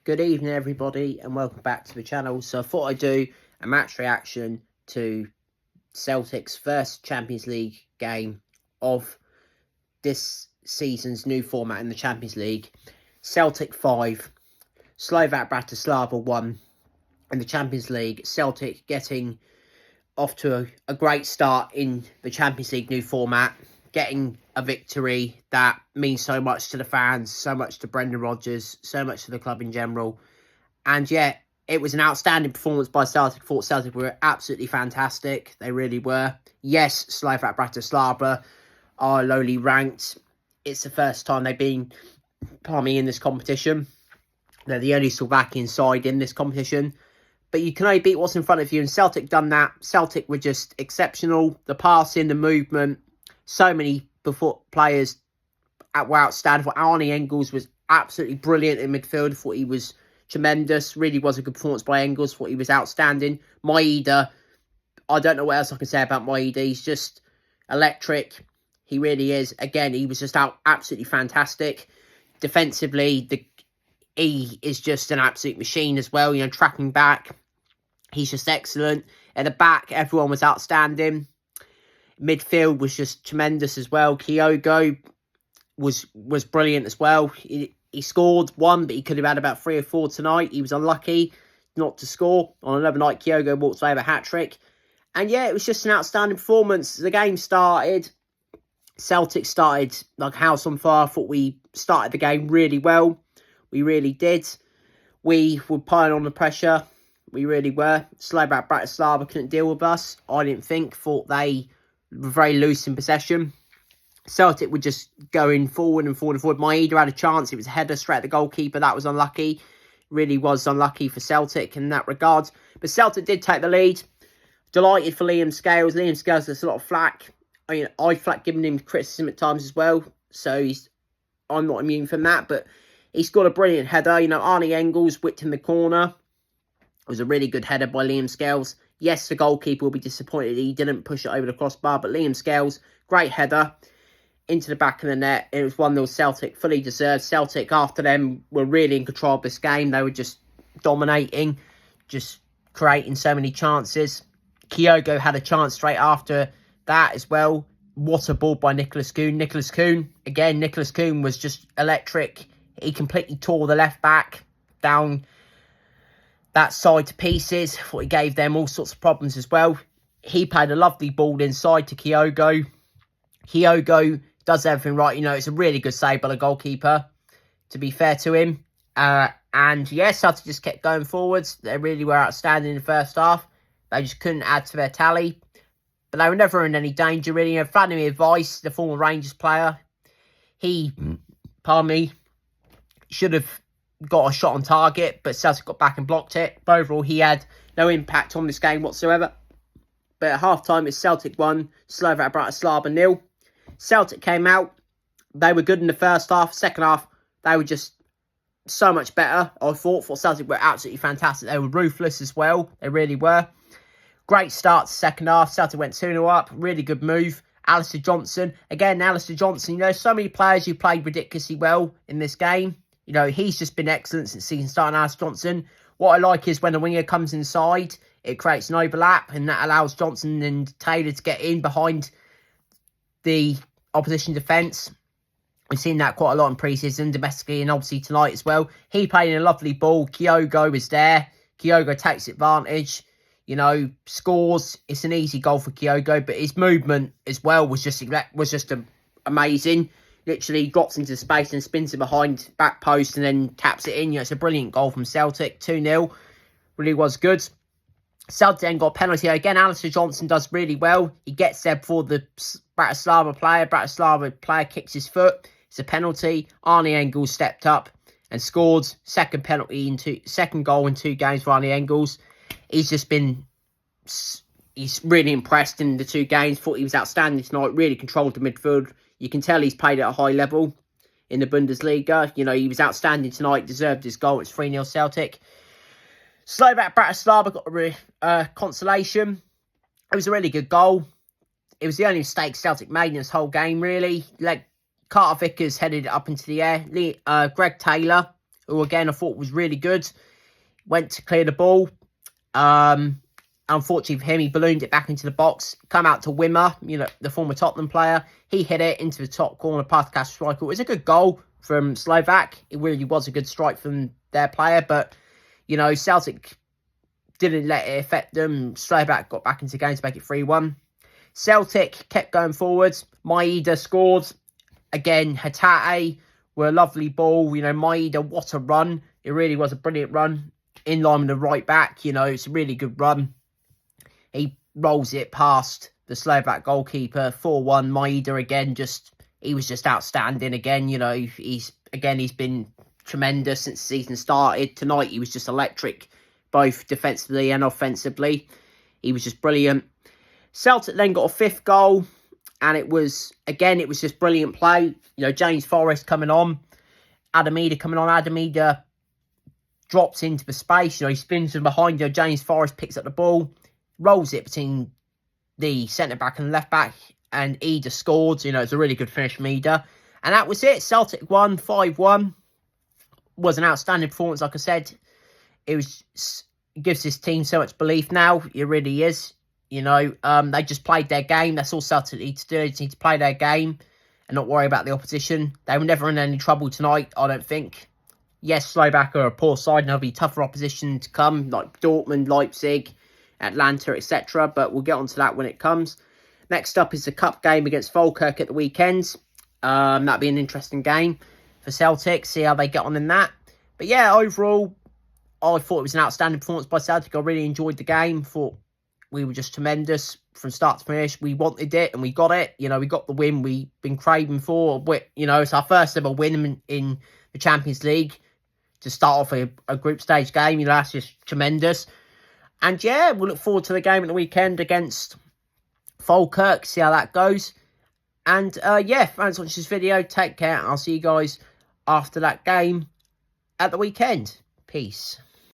Good evening, everybody, and welcome back to the channel. So I thought I'd do a match reaction to Celtic's first Champions League game of this season's new format in the Champions League. Celtic 5, Slovak Bratislava 1 in the Champions League. Celtic getting off to a great start in the Champions League new format, getting a victory that means so much to the fans, so much to Brendan Rodgers, so much to the club in general. And yeah, it was an outstanding performance by Celtic. I thought Celtic were absolutely fantastic. They really were. Yes, Slovak Bratislava are lowly ranked. It's the first time they've been, in this competition. They're the only Slovakian side in this competition. But you can only beat what's in front of you, and Celtic done that. Celtic were just exceptional. The passing, the movement, so many players were outstanding. Arnie Engels was absolutely brilliant in midfield. Thought he was tremendous. Really was a good performance by Engels. Thought he was outstanding. Maeda, I don't know what else I can say about Maeda. He's just electric. He really is. Again, he was just absolutely fantastic. Defensively, he is just an absolute machine as well. You know, tracking back, he's just excellent. At the back, everyone was outstanding. Midfield was just tremendous as well. Kyogo was brilliant as well. He scored one, but he could have had about 3 or 4 tonight. He was unlucky not to score. On another night, Kyogo walked away with a hat-trick. And yeah, it was just an outstanding performance. The game started. Celtic started like a house on fire. I thought we started the game really well. We really did. We were piling on the pressure. We really were. Slovak Bratislava couldn't deal with us. I didn't think. Thought they were very loose in possession. Celtic were just going forward and forward and forward. Maeda had a chance. It was a header straight at the goalkeeper. That was unlucky. Really was unlucky for Celtic in that regard. But Celtic did take the lead. Delighted for Liam Scales. Liam Scales gets a lot of flack. I mean, I've given him criticism at times as well. So I'm not immune from that. But he scored a brilliant header. You know, Arnie Engels whipped in the corner. It was a really good header by Liam Scales. Yes, the goalkeeper will be disappointed he didn't push it over the crossbar. But Liam Scales, great header into the back of the net. It was 1-0 Celtic, fully deserved. Celtic, after them, were really in control of this game. They were just dominating, just creating so many chances. Kyogo had a chance straight after that as well. What a ball by Nicholas Kuhn. Nicholas Kuhn was just electric. He completely tore the left back down that side to pieces. Thought he gave them all sorts of problems as well. He played a lovely ball inside to Kyogo. Kyogo does everything right. You know, it's a really good save by the goalkeeper, to be fair to him. And yes, Celtic just kept going forwards. They really were outstanding in the first half. They just couldn't add to their tally. But they were never in any danger, really. You know, Vladimir Weiss, the former Rangers player, he, should have got a shot on target, but Celtic got back and blocked it. But overall, he had no impact on this game whatsoever. But at half-time, it's Celtic 1, Slovak Bratislava 0. Celtic came out. They were good in the first half. Second half, they were just so much better. I thought Celtic were absolutely fantastic. They were ruthless as well. They really were. Great start to second half. Celtic went 2-0 up. Really good move. Alistair Johnson. Again, Alistair Johnson. You know, so many players who played ridiculously well in this game. You know, he's just been excellent since season starting, Alistair Johnson. What I like is when the winger comes inside, it creates an overlap, and that allows Johnson and Taylor to get in behind the opposition defence. We've seen that quite a lot in pre-season, domestically, and obviously tonight as well. He played in a lovely ball. Kyogo was there. Kyogo takes advantage. You know, scores. It's an easy goal for Kyogo, but his movement as well was just amazing. Literally drops into space and spins it behind back post and then taps it in. You know, it's a brilliant goal from Celtic. 2-0. Really was good. Celtic then got a penalty. Again, Alistair Johnson does really well. He gets there before the Bratislava player kicks his foot. It's a penalty. Arnie Engels stepped up and scored. Second goal in 2 games for Arnie Engels. He's really impressed in the 2 games. Thought he was outstanding tonight. Really controlled the midfield. You can tell he's played at a high level in the Bundesliga. You know, he was outstanding tonight. Deserved his goal. It's 3-0 Celtic. Slovak Bratislava got a consolation. It was a really good goal. It was the only mistake Celtic made in this whole game, really. Carter Vickers headed it up into the air. Greg Taylor who again I thought was really good. Went to clear the ball. Unfortunately for him, he ballooned it back into the box. Come out to Wimmer, the former Tottenham player. He hit it into the top corner, past Cash striker. It was a good goal from Slovak. It really was a good strike from their player. But, Celtic didn't let it affect them. Slovak got back into the game to make it 3-1. Celtic kept going forwards. Maeda scored. Again, Hatate were a lovely ball. Maeda, what a run. It really was a brilliant run. In line with the right back. It's a really good run. He rolls it past the Slovak goalkeeper. 4-1. Maeda again, he was just outstanding again. He's been tremendous since the season started. Tonight, he was just electric, both defensively and offensively. He was just brilliant. Celtic then got a 5th goal, and it was just brilliant play. James Forrest coming on, Adamida coming on. Adamida drops into the space. He spins from behind. James Forrest picks up the ball, rolls it between the centre-back and left-back, and Ida scored. It's a really good finish from Ida. And that was it. Celtic won 5-1. Was an outstanding performance, like I said. It gives this team so much belief now. It really is. They just played their game. That's all Celtic need to do. They just need to play their game and not worry about the opposition. They were never in any trouble tonight, I don't think. Yes, Slovak are a poor side and there'll be tougher opposition to come, like Dortmund, Leipzig, Atlanta, etc. But we'll get onto that when it comes. Next up is the cup game against Falkirk at the weekend. That'll be an interesting game for Celtic. See how they get on in that. But yeah, overall, I thought it was an outstanding performance by Celtic. I really enjoyed the game. Thought we were just tremendous from start to finish. We wanted it and we got it. We got the win we've been craving for. It's our first ever win in the Champions League to start off a group stage game. That's just tremendous. And yeah, we'll look forward to the game at the weekend against Falkirk. See how that goes. And yeah, thanks for watching this video. Take care. I'll see you guys after that game at the weekend. Peace.